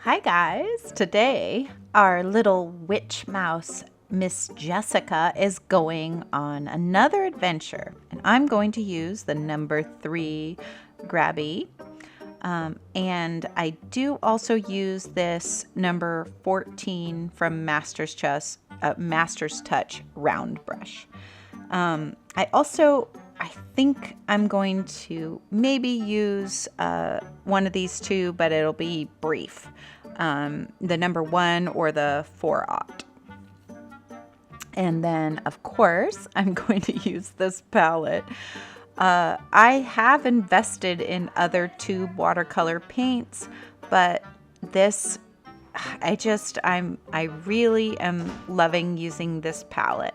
Hi guys! Today our little witch mouse Miss Jessica is going on another adventure, and I'm going to use the number 3 grabby, and I do also use this number 14 from Master's Touch round brush. I think I'm going to maybe use one of these two, but it'll be brief. The number 1 or the 4-aught. And then, of course, I'm going to use this palette. I have invested in other tube watercolor paints, but this, I really am loving using this palette.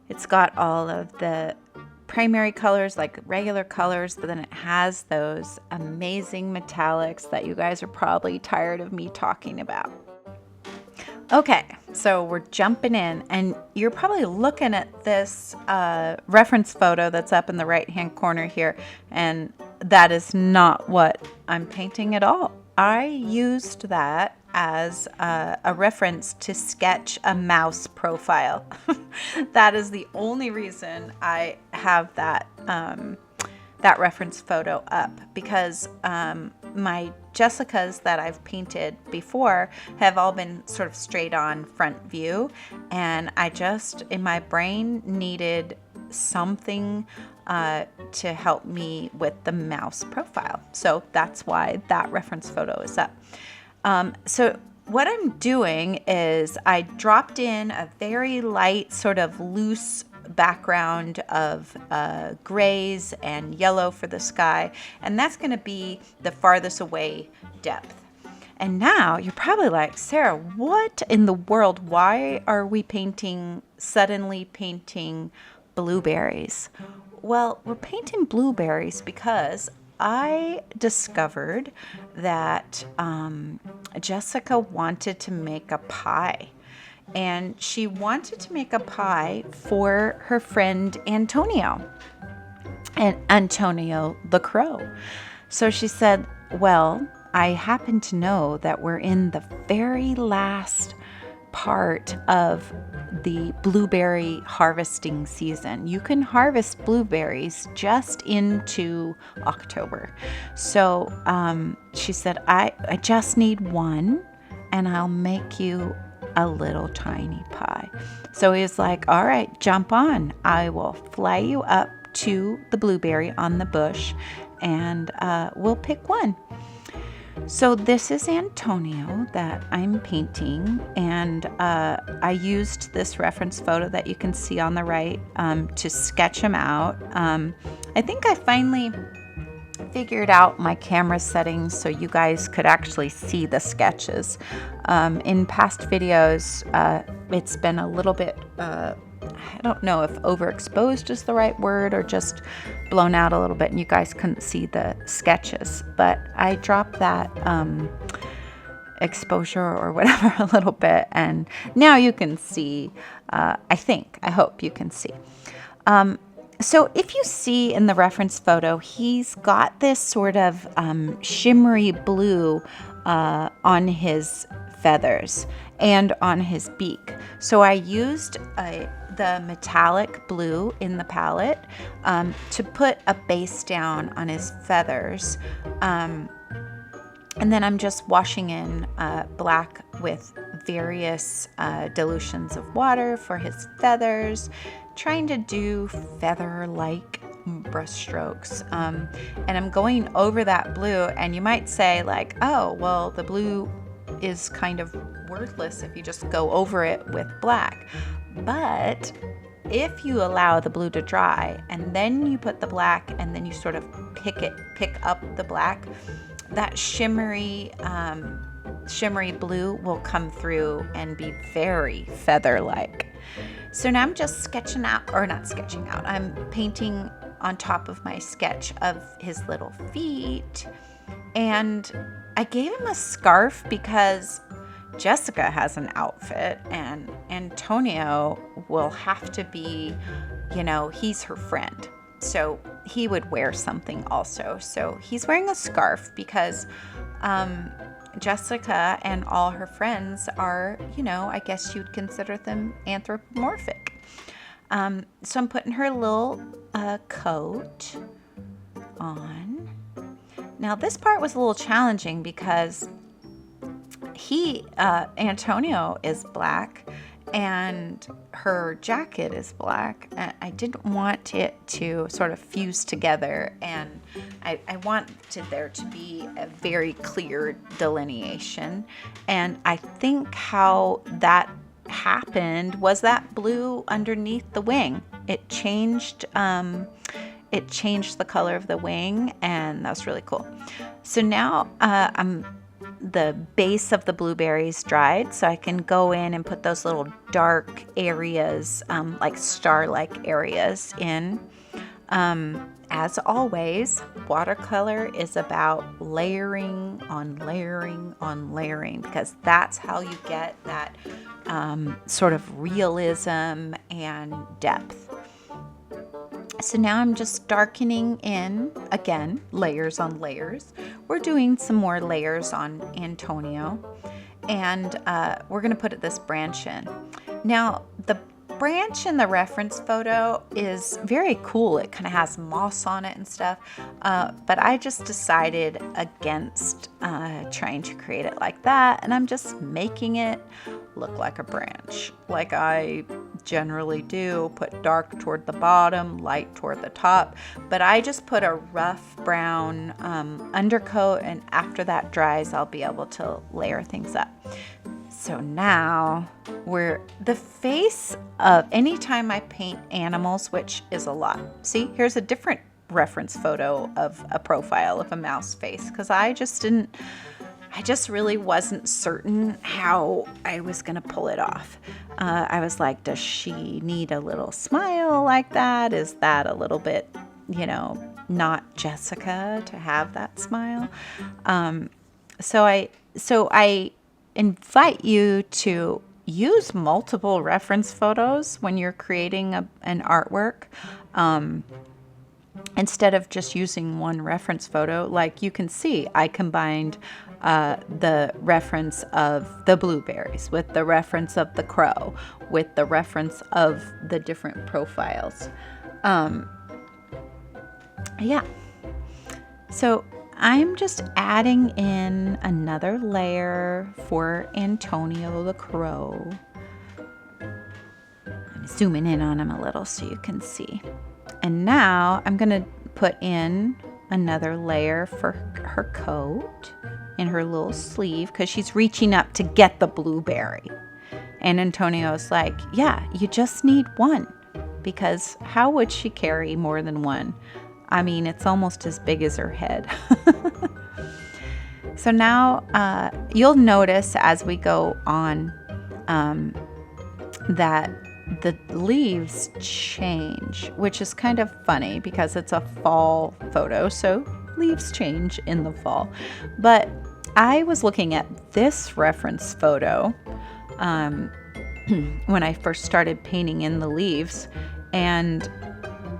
It's got all of the primary colors, like regular colors, but then it has those amazing metallics that you guys are probably tired of me talking about. Okay, so we're jumping in, and you're probably looking at this reference photo that's up in the right-hand corner here, and that is not what I'm painting at all. I used that as a reference to sketch a mouse profile. That is the only reason I have that that reference photo up, because my Jessicas that I've painted before have all been sort of straight on front view, and I just in my brain needed something to help me with the mouse profile. So that's why that reference photo is up. So what I'm doing is I dropped in a very light, sort of loose background of grays and yellow for the sky, and that's going to be the farthest away depth. And now you're probably like, Sarah, what in the world? Why are we suddenly painting blueberries? Well, we're painting blueberries because I discovered that Jessica wanted to make a pie, and she wanted to make a pie for her friend Antonio the Crow. So she said, well, I happen to know that we're in the very last part of the blueberry harvesting season. You can harvest blueberries just into October. So she said, I just need one, and I'll make you a little tiny pie. So he was like, all right, jump on. I will fly you up to the blueberry on the bush, and we'll pick one. So this is Antonio that I'm painting, and I used this reference photo that you can see on the right to sketch him out. I think I finally figured out my camera settings so you guys could actually see the sketches. In past videos, it's been a little bit, I don't know if overexposed is the right word, or just blown out a little bit and you guys couldn't see the sketches. But I dropped that exposure or whatever a little bit, and now you can see, I hope you can see. So if you see in the reference photo, he's got this sort of shimmery blue on his feathers and on his beak. So I used the metallic blue in the palette to put a base down on his feathers. And then I'm just washing in black with various dilutions of water for his feathers, trying to do feather-like brush strokes. And I'm going over that blue, and you might say like, oh, well, the blue is kind of worthless if you just go over it with black. But if you allow the blue to dry, and then you put the black, and then you sort of pick up the black, that shimmery blue will come through and be very feather-like. So now I'm just I'm painting on top of my sketch of his little feet. And I gave him a scarf because Jessica has an outfit, and Antonio will have to be, he's her friend. So he would wear something also. So he's wearing a scarf because Jessica and all her friends are, I guess you'd consider them anthropomorphic. So I'm putting her little coat on. Now this part was a little challenging because Antonio is black and her jacket is black. I didn't want it to sort of fuse together, and I wanted there to be a very clear delineation. And I think how that happened was that blue underneath the wing. It changed the color of the wing, and that was really cool. So now the base of the blueberries dried, so I can go in and put those little dark areas, like star-like areas in. As always, watercolor is about layering on layering on layering, because that's how you get that sort of realism and depth. So now I'm just darkening in, again, layers on layers. We're doing some more layers on Antonio, and we're going to put this branch in. Now, the branch in the reference photo is very cool. It kind of has moss on it and stuff, but I just decided against trying to create it like that, and I'm just making it look like a branch, like I generally do. Put dark toward the bottom, light toward the top, but I just put a rough brown undercoat, and after that dries, I'll be able to layer things up. So now the face of anytime I paint animals, which is a lot. See, here's a different reference photo of a profile of a mouse face, because I just really wasn't certain how I was going to pull it off. I was like, does she need a little smile like that? Is that a little bit, not Jessica to have that smile? So I invite you to use multiple reference photos when you're creating an artwork. Instead of just using one reference photo, like you can see, I combined the reference of the blueberries with the reference of the crow with the reference of the different profiles. Yeah. So I'm just adding in another layer for Antonio the crow. I'm zooming in on him a little so you can see. And now I'm going to put in another layer for her coat in her little sleeve, because she's reaching up to get the blueberry. And Antonio's like, yeah, you just need one, because how would she carry more than one? I mean, it's almost as big as her head. So now you'll notice as we go on that the leaves change, which is kind of funny because it's a fall photo, so leaves change in the fall. But I was looking at this reference photo when I first started painting in the leaves, and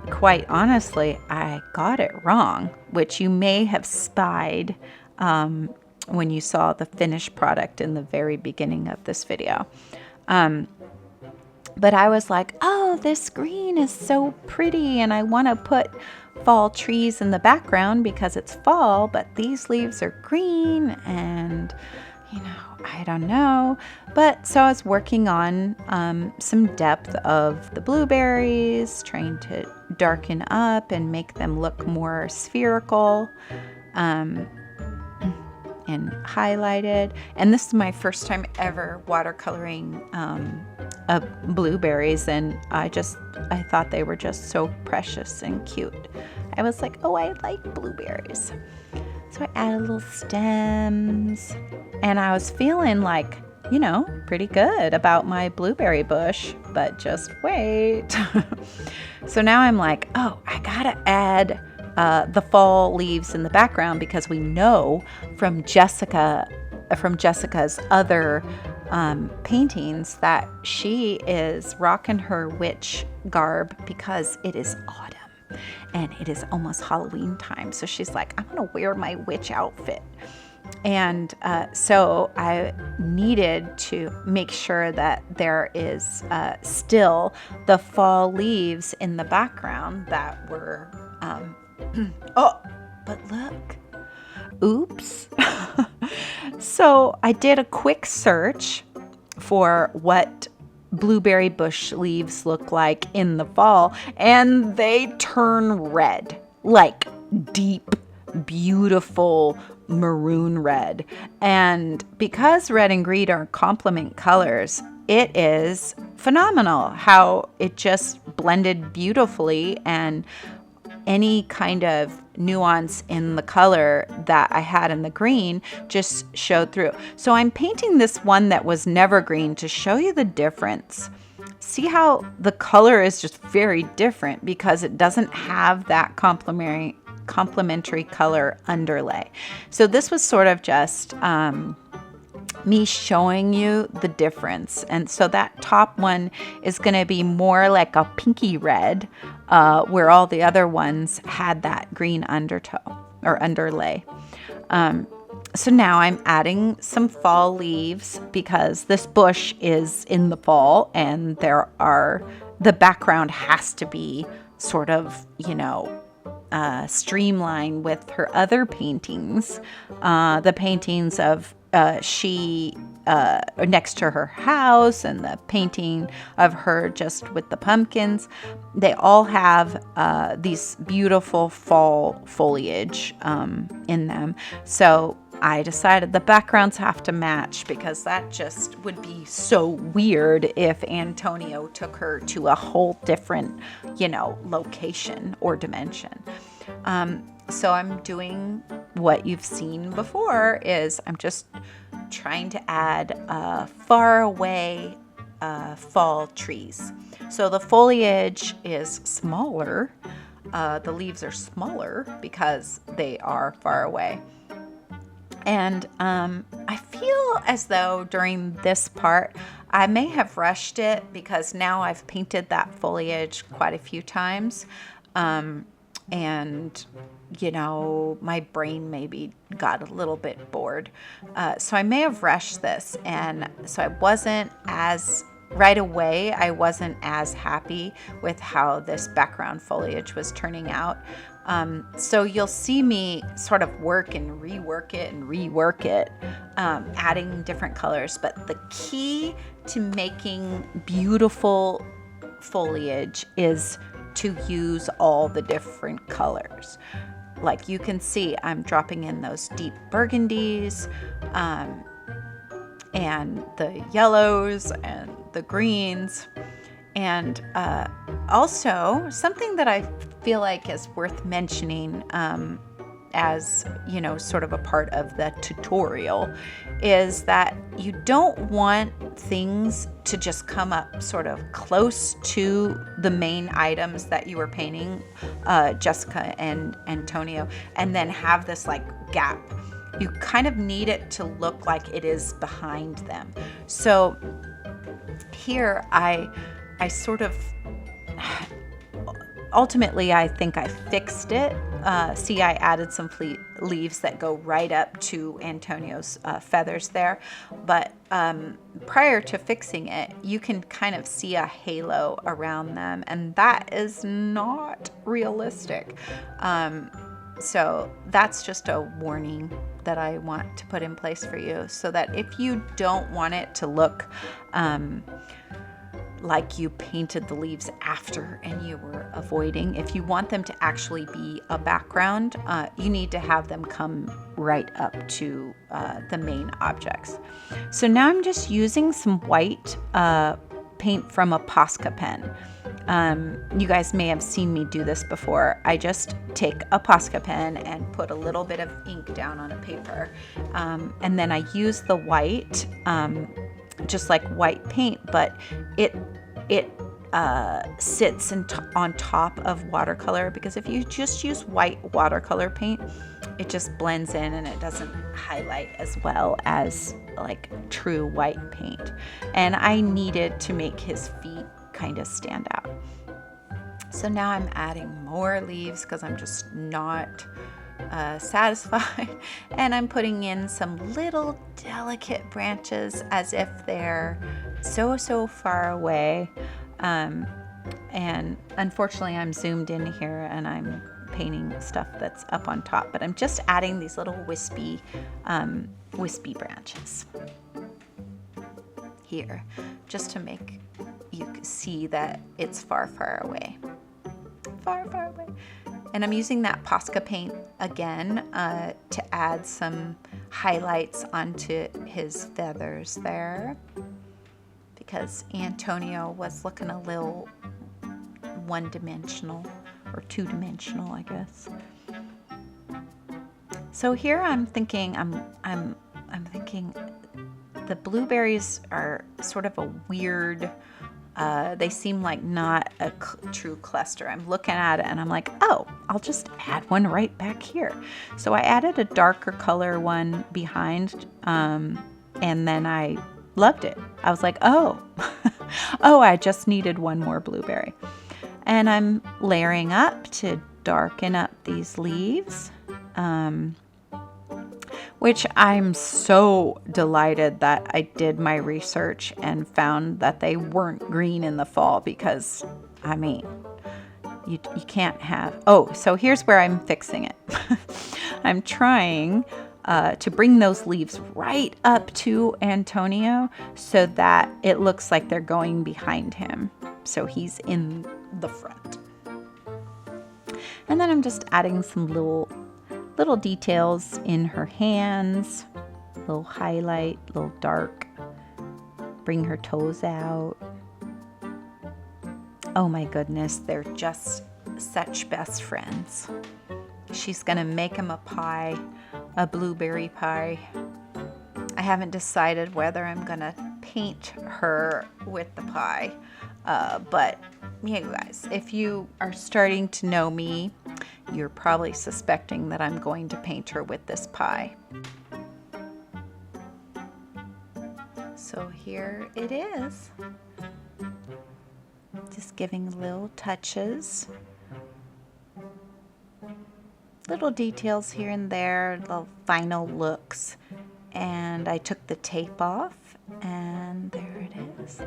quite honestly, I got it wrong, which you may have spied when you saw the finished product in the very beginning of this video. But I was like, oh, this green is so pretty, and I want to put fall trees in the background because it's fall, but these leaves are green, and I don't know. But so I was working on some depth of the blueberries, trying to darken up and make them look more spherical and highlighted. And this is my first time ever watercoloring blueberries, and I thought they were just so precious and cute. I was like, oh, I like blueberries. So I added little stems, and I was feeling like, pretty good about my blueberry bush, but just wait. So now I'm like, oh, I gotta add the fall leaves in the background, because we know from Jessica's other paintings that she is rocking her witch garb because it is autumn. and it is almost Halloween time. So she's like, I'm going to wear my witch outfit. And so I needed to make sure that there is still the fall leaves in the background that were, oh, but look, oops. So I did a quick search for what blueberry bush leaves look like in the fall, and they turn red, like deep, beautiful maroon red. And because red and green are complement colors, it is phenomenal how it just blended beautifully, and any kind of nuance in the color that I had in the green just showed through. So I'm painting this one that was never green to show you the difference. See how the color is just very different because it doesn't have that complementary color underlay. So this was sort of just me showing you the difference. And so that top one is going to be more like a pinky red, where all the other ones had that green undertow or underlay. So now I'm adding some fall leaves because this bush is in the fall, and the background has to be sort of, streamlined with her other paintings, the paintings of she next to her house, and the painting of her just with the pumpkins. They all have these beautiful fall foliage in them. So I decided the backgrounds have to match, because that just would be so weird if Antonio took her to a whole different, location or dimension. So I'm doing what you've seen before, is I'm just trying to add far away fall trees. So the foliage is smaller. The leaves are smaller because they are far away. And I feel as though during this part, I may have rushed it because now I've painted that foliage quite a few times. And my brain maybe got a little bit bored. So I may have rushed this. And so I wasn't as happy with how this background foliage was turning out. So you'll see me sort of work and rework it, adding different colors. But the key to making beautiful foliage is to use all the different colors. Like you can see, I'm dropping in those deep burgundies, and the yellows and the greens. And also, something that I feel like is worth mentioning as, sort of a part of the tutorial, is that you don't want things to just come up sort of close to the main items that you were painting, Jessica and Antonio, and then have this like gap. You kind of need it to look like it is behind them. So here I sort of, ultimately, I think I fixed it. See, I added some leaves that go right up to Antonio's feathers there. But prior to fixing it, you can kind of see a halo around them, and that is not realistic. So that's just a warning that I want to put in place for you, so that if you don't want it to look like you painted the leaves after and you were avoiding, if you want them to actually be a background, you need to have them come right up to the main objects. So now I'm just using some white paint from a Posca pen. You guys may have seen me do this before. I just take a Posca pen and put a little bit of ink down on a paper, and then I use the white, just like white paint, but it sits on top of watercolor, because if you just use white watercolor paint, it just blends in and it doesn't highlight as well as like true white paint. And I needed to make his feet kind of stand out. So now I'm adding more leaves because I'm just not satisfied. And I'm putting in some little delicate branches as if they're so far away. And unfortunately I'm zoomed in here and I'm painting stuff that's up on top, but I'm just adding these little wispy branches here, just to make you see that it's far away. Far away. And I'm using that Posca paint again to add some highlights onto his feathers there, because Antonio was looking a little one-dimensional, or two-dimensional, I guess. So here I'm thinking, I'm thinking the blueberries are sort of a weird, they seem like not a true cluster. I'm looking at it and I'm like, oh, I'll just add one right back here. So I added a darker color one behind, and then I loved it. I was like, oh, oh, I just needed one more blueberry. And I'm layering up to darken up these leaves, which I'm so delighted that I did my research and found that they weren't green in the fall, because, I mean, you can't have... Oh, so here's where I'm fixing it. I'm trying to bring those leaves right up to Antonio so that it looks like they're going behind him. So he's in the front. And then I'm just adding some little details in her hands, little highlight, little dark, bring her toes out. Oh my goodness, they're just such best friends. She's gonna make him a pie, a blueberry pie. I haven't decided whether I'm gonna paint her with the pie, but yeah, you guys, if you are starting to know me, you're probably suspecting that I'm going to paint her with this pie. So here it is. Just giving little touches. Little details here and there, little final looks. And I took the tape off, and there it is.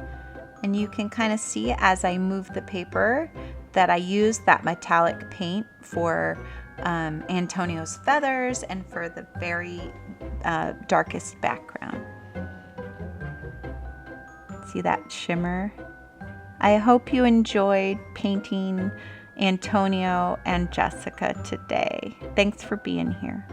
And you can kind of see as I move the paper that I use that metallic paint for Antonio's feathers and for the very darkest background. See that shimmer? I hope you enjoyed painting Antonio and Jessica today. Thanks for being here.